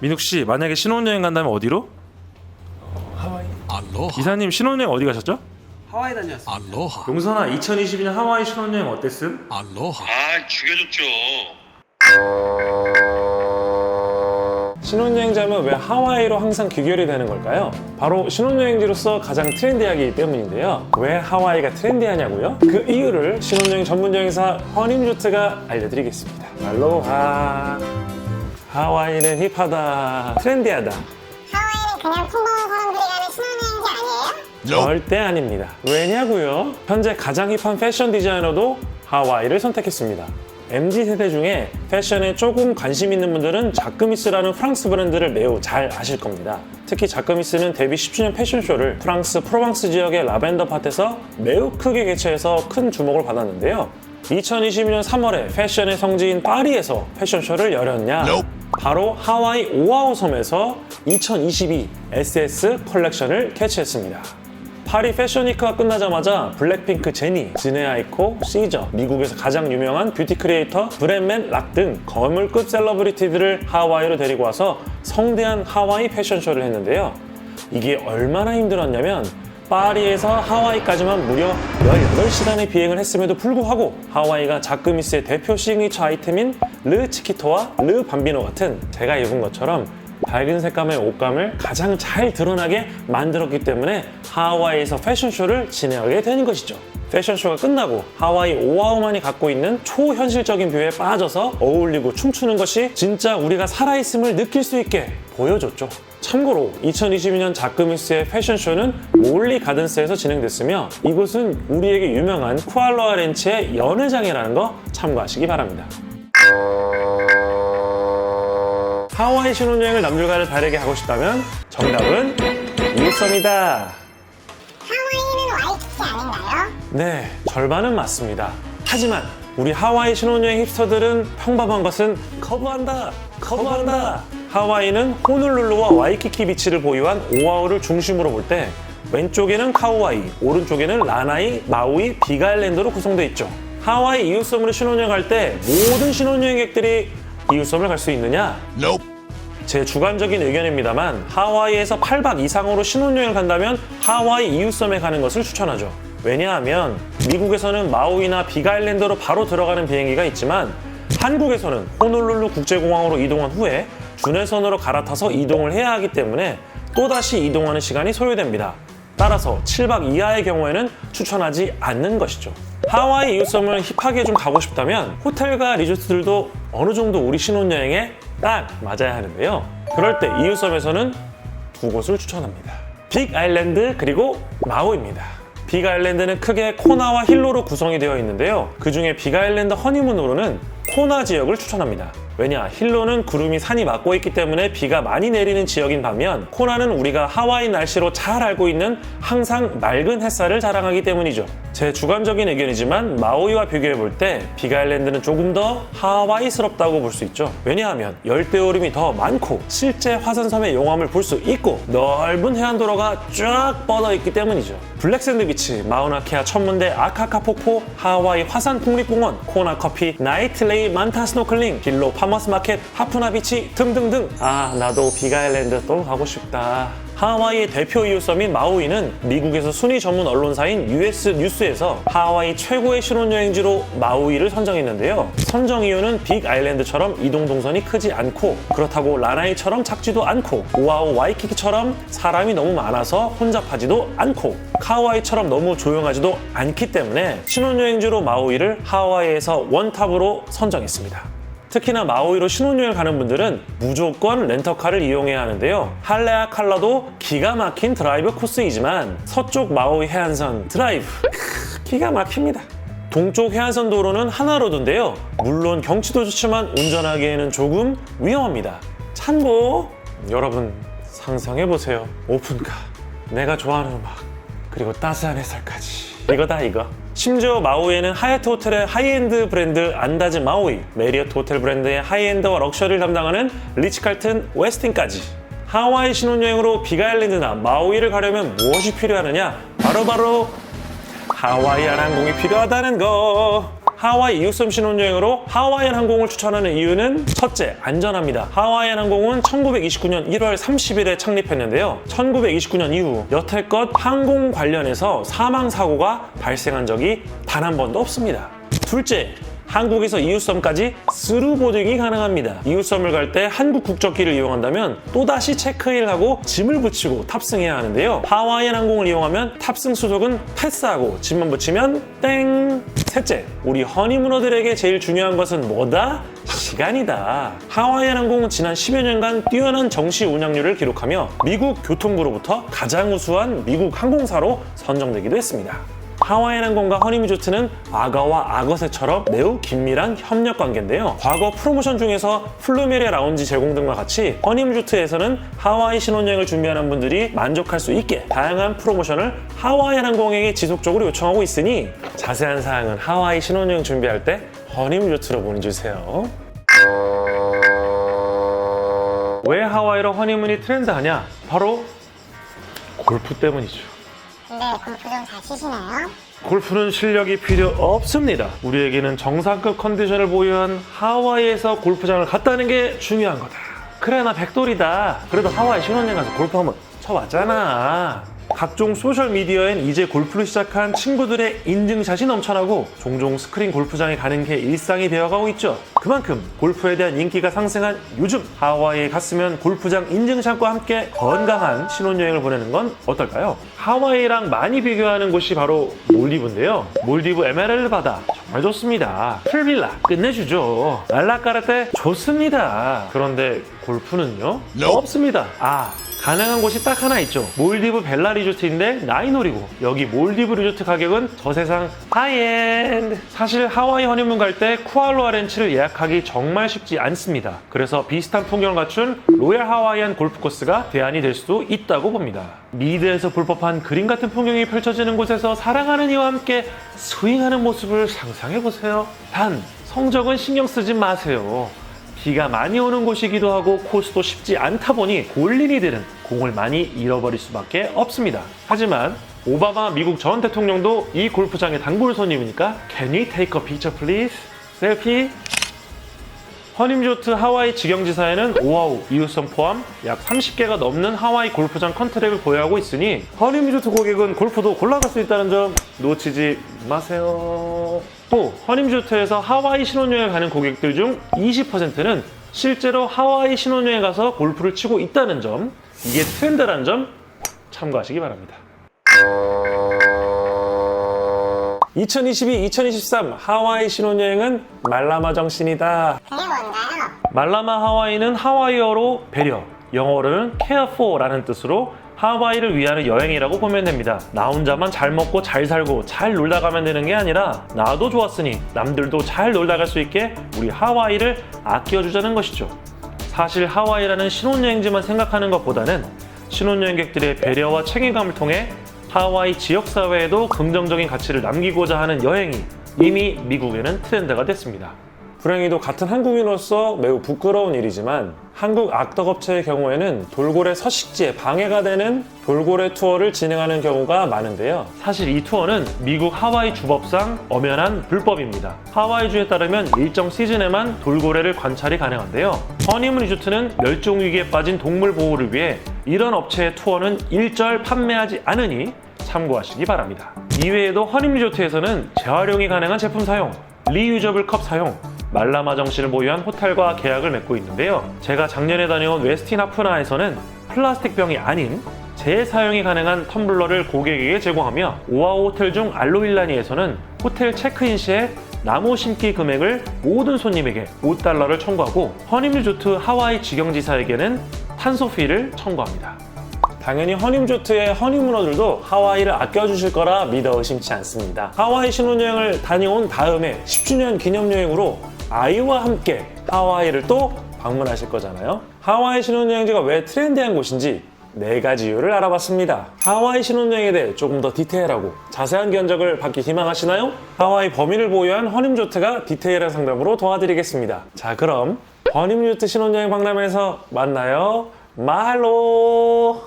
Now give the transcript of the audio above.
민욱 씨, 만약에 신혼여행 간다면 어디로? 하와이. 알로하. 기사님 신혼여행 어디 가셨죠? 하와이 다녔어. 알로하. 용선아, 2022년 하와이 신혼여행 어땠음? 알로하. 아, 죽여줬죠. 신혼여행자면 왜 하와이로 항상 귀결이 되는 걸까요? 바로 신혼여행지로서 가장 트렌디하기 때문인데요. 왜 하와이가 트렌디하냐고요? 그 이유를 신혼여행 전문 여행사 허님조트가 알려드리겠습니다. 알로하. 하와이는 힙하다, 트렌디하다. 하와이는 그냥 평범한 사람들이 가는 신혼여행지 아니에요? 절대 아닙니다. 왜냐고요? 현재 가장 힙한 패션 디자이너도 하와이를 선택했습니다. MZ세대 중에 패션에 조금 관심 있는 분들은 자크미스라는 프랑스 브랜드를 매우 잘 아실 겁니다. 특히 자크미스는 데뷔 10주년 패션쇼를 프랑스 프로방스 지역의 라벤더 밭에서 매우 크게 개최해서 큰 주목을 받았는데요. 2022년 3월에 패션의 성지인 파리에서 패션쇼를 열었냐? 바로 하와이 오아후 섬에서 2022 SS 컬렉션을 개최했습니다. 파리 패션위크가 끝나자마자 블랙핑크 제니, 진에 아이코, 시저, 미국에서 가장 유명한 뷰티 크리에이터 브랜맨 락 등 거물급 셀러브리티들을 하와이로 데리고 와서 성대한 하와이 패션쇼를 했는데요. 이게 얼마나 힘들었냐면 파리에서 하와이까지만 무려 18시간의 비행을 했음에도 불구하고 하와이가 자크미스의 대표 시그니처 아이템인 르 치키토와 르 밤비노 같은 제가 입은 것처럼 밝은 색감의 옷감을 가장 잘 드러나게 만들었기 때문에 하와이에서 패션쇼를 진행하게 되는 것이죠. 패션쇼가 끝나고 하와이 오아후만이 갖고 있는 초현실적인 뷰에 빠져서 어울리고 춤추는 것이 진짜 우리가 살아있음을 느낄 수 있게 보여줬죠. 참고로 2022년 자크미스의 패션쇼는 몰리 가든스에서 진행됐으며 이곳은 우리에게 유명한 쿠알로아 렌치의 연회장이라는 거 참고하시기 바랍니다. 하와이 신혼여행을 남들과는 다르게 하고 싶다면 정답은 이웃섬이다. 하와이는 와이키키 아닌가요? 네, 절반은 맞습니다. 하지만 우리 하와이 신혼여행 힙스터들은 평범한 것은 거부한다. 하와이는 호놀룰루와 와이키키 비치를 보유한 오아후를 중심으로 볼 때 왼쪽에는 카우아이, 오른쪽에는 라나이, 마우이, 빅아일랜드로 구성되어 있죠. 하와이 이웃섬으로 신혼여행 갈 때 모든 신혼여행객들이 이웃섬을 갈 수 있느냐? 제 주관적인 의견입니다만 하와이에서 8박 이상으로 신혼여행을 간다면 하와이 이웃섬에 가는 것을 추천하죠. 왜냐하면 미국에서는 마우이나 빅아일랜드로 바로 들어가는 비행기가 있지만 한국에서는 호놀룰루 국제공항으로 이동한 후에 주내선으로 갈아타서 이동을 해야 하기 때문에 또다시 이동하는 시간이 소요됩니다. 따라서 7박 이하의 경우에는 추천하지 않는 것이죠. 하와이 이웃섬을 힙하게 좀 가고 싶다면 호텔과 리조트들도 어느 정도 우리 신혼여행에 딱 맞아야 하는데요. 그럴 때 이웃섬에서는 두 곳을 추천합니다. 빅 아일랜드 그리고 마우이입니다. 빅 아일랜드는 크게 코나와 힐로로 구성이 되어 있는데요. 그 중에 빅 아일랜드 허니문으로는 코나 지역을 추천합니다. 왜냐, 힐로는 구름이 산이 막고 있기 때문에 비가 많이 내리는 지역인 반면 코나는 우리가 하와이 날씨로 잘 알고 있는 항상 맑은 햇살을 자랑하기 때문이죠. 제 주관적인 의견이지만 마우이와 비교해 볼 때 빅아일랜드는 조금 더 하와이스럽다고 볼 수 있죠. 왜냐하면 열대우림이 더 많고 실제 화산섬의 용암을 볼 수 있고 넓은 해안도로가 쫙 뻗어 있기 때문이죠. 블랙샌드 비치, 마우나케아 천문대 아카카 폭포, 하와이 화산 국립공원, 코나 커피, 나이트레이 만타 스노클링, 힐로 파머스 마켓, 하푸나 비치 등등등. 아, 나도 빅아일랜드 또 가고 싶다. 하와이의 대표 이웃섬인 마우이는 미국에서 순위 전문 언론사인 US 뉴스에서 하와이 최고의 신혼여행지로 마우이를 선정했는데요. 선정 이유는 빅 아일랜드처럼 이동 동선이 크지 않고 그렇다고 라나이처럼 작지도 않고 오아후 와이키키처럼 사람이 너무 많아서 혼잡하지도 않고 카우아이처럼 너무 조용하지도 않기 때문에 신혼여행지로 마우이를 하와이에서 원탑으로 선정했습니다. 특히나 마우이로 신혼여행을 가는 분들은 무조건 렌터카를 이용해야 하는데요. 할레아칼라도 기가 막힌 드라이브 코스이지만 서쪽 마우이 해안선 드라이브 기가 막힙니다. 동쪽 해안선 도로는 하나로드인데요. 물론 경치도 좋지만 운전하기에는 조금 위험합니다. 참고 여러분 상상해보세요. 오픈카, 내가 좋아하는 음악, 그리고 따스한 햇살까지. 이거다 이거. 심지어 마우이에는 하얏트 호텔의 하이엔드 브랜드 안다즈 마우이, 메리어트 호텔 브랜드의 하이엔드와 럭셔리를 담당하는 리츠칼튼 웨스틴까지. 하와이 신혼여행으로 빅아일랜드나 마우이를 가려면 무엇이 필요하느냐? 바로 하와이안 항공이 필요하다는 거. 하와이 이웃섬 신혼여행으로 하와이안 항공을 추천하는 이유는 첫째, 안전합니다. 하와이안 항공은 1929년 1월 30일에 창립했는데요. 1929년 이후 여태껏 항공 관련해서 사망사고가 발생한 적이 단 한 번도 없습니다. 둘째, 한국에서 이웃섬까지 스루 보딩이 가능합니다. 이웃섬을 갈 때 한국 국적기를 이용한다면 또다시 체크인을 하고 짐을 붙이고 탑승해야 하는데요. 하와이안 항공을 이용하면 탑승 수속은 패스하고 짐만 붙이면 땡! 셋째, 우리 허니문어들에게 제일 중요한 것은 뭐다? 시간이다. 하와이안 항공은 지난 10여 년간 뛰어난 정시 운항률을 기록하며 미국 교통부로부터 가장 우수한 미국 항공사로 선정되기도 했습니다. 하와이안 항공과 허니뮤조트는 아가와 아거새처럼 매우 긴밀한 협력 관계인데요. 과거 프로모션 중에서 플루메리아 라운지 제공 등과 같이 허니뮤조트에서는 하와이 신혼여행을 준비하는 분들이 만족할 수 있게 다양한 프로모션을 하와이안 항공에게 지속적으로 요청하고 있으니 자세한 사항은 하와이 신혼여행 준비할 때 허니뮤조트로 문의주세요. 왜 하와이로 허니문이 트렌드하냐? 바로 골프 때문이죠. 근데 골프 좀 잘 치시나요? 골프는 실력이 필요 없습니다. 우리에게는 정상급 컨디션을 보유한 하와이에서 골프장을 갔다는 게 중요한 거다. 그래, 나 백돌이다. 그래도 하와이 신혼여행 가서 골프 한번 쳐봤잖아. 각종 소셜미디어엔 이제 골프를 시작한 친구들의 인증샷이 넘쳐나고 종종 스크린 골프장에 가는 게 일상이 되어가고 있죠. 그만큼 골프에 대한 인기가 상승한 요즘 하와이에 갔으면 골프장 인증샷과 함께 건강한 신혼여행을 보내는 건 어떨까요? 하와이랑 많이 비교하는 곳이 바로 몰디브인데요. 몰디브 에메랄드 바다 정말 좋습니다. 풀빌라 끝내주죠. 날라카라테 좋습니다. 그런데 골프는요? 없습니다. 가능한 곳이 딱 하나 있죠. 몰디브 벨라 리조트인데 나이놀이고, 여기 몰디브 리조트 가격은 저세상 하이엔드. 사실 하와이 허니문 갈 때 쿠알로아 렌치를 예약하기 정말 쉽지 않습니다. 그래서 비슷한 풍경을 갖춘 로얄 하와이안 골프 코스가 대안이 될 수도 있다고 봅니다. 미드에서 볼 법한 그림 같은 풍경이 펼쳐지는 곳에서 사랑하는 이와 함께 스윙하는 모습을 상상해보세요. 단, 성적은 신경 쓰지 마세요. 비가 많이 오는 곳이기도 하고 코스도 쉽지 않다 보니 골린이들은 공을 많이 잃어버릴 수밖에 없습니다. 하지만 오바마 미국 전 대통령도 이 골프장의 단골 손님이니까 Can we take a picture please? 셀피? 허니뮤조트 하와이 직영지사에는 오아후, 이웃섬 포함 약 30개가 넘는 하와이 골프장 컨트랙을 보유하고 있으니 허니뮤조트 고객은 골프도 골라갈 수 있다는 점 놓치지 마세요. 또 허니뮤조트에서 하와이 신혼여행 가는 고객들 중 20%는 실제로 하와이 신혼여행 가서 골프를 치고 있다는 점, 이게 트렌드라는 점 참고하시기 바랍니다. 2022-2023 하와이 신혼여행은 말라마 정신이다. 그게 뭔가요? 말라마 하와이는 하와이어로 배려, 영어로는 care for라는 뜻으로 하와이를 위하는 여행이라고 보면 됩니다. 나 혼자만 잘 먹고 잘 살고 잘 놀다 가면 되는 게 아니라 나도 좋았으니 남들도 잘 놀다 갈 수 있게 우리 하와이를 아껴주자는 것이죠. 사실 하와이라는 신혼여행지만 생각하는 것보다는 신혼여행객들의 배려와 책임감을 통해 하와이 지역사회에도 긍정적인 가치를 남기고자 하는 여행이 이미 미국에는 트렌드가 됐습니다. 불행히도 같은 한국인으로서 매우 부끄러운 일이지만 한국 악덕업체의 경우에는 돌고래 서식지에 방해가 되는 돌고래 투어를 진행하는 경우가 많은데요. 사실 이 투어는 미국 하와이 주법상 엄연한 불법입니다. 하와이주에 따르면 일정 시즌에만 돌고래를 관찰이 가능한데요. 허니문 리조트는 멸종위기에 빠진 동물 보호를 위해 이런 업체의 투어는 일절 판매하지 않으니 참고하시기 바랍니다. 이외에도 허니문 리조트에서는 재활용이 가능한 제품 사용, 리유저블 컵 사용, 말라마 정신을 보유한 호텔과 계약을 맺고 있는데요. 제가 작년에 다녀온 웨스틴 하프나에서는 플라스틱 병이 아닌 재사용이 가능한 텀블러를 고객에게 제공하며 오아후 호텔 중 알로일라니에서는 호텔 체크인 시에 나무 심기 금액을 모든 손님에게 $5를 청구하고 허니뮤조트 하와이 직영지사에게는 탄소피를 청구합니다. 당연히 허니뮤조트의 허니문어들도 하와이를 아껴주실 거라 믿어 의심치 않습니다. 하와이 신혼여행을 다녀온 다음에 10주년 기념여행으로 아이와 함께 하와이를 또 방문하실 거잖아요. 하와이 신혼여행지가 왜 트렌디한 곳인지 4가지 이유를 알아봤습니다. 하와이 신혼여행에 대해 조금 더 디테일하고 자세한 견적을 받기 희망하시나요? 하와이 범위를 보유한 허니뮤조트가 디테일한 상담으로 도와드리겠습니다. 자, 그럼 허니뮤조트 신혼여행 박람회에서 만나요. 마할로.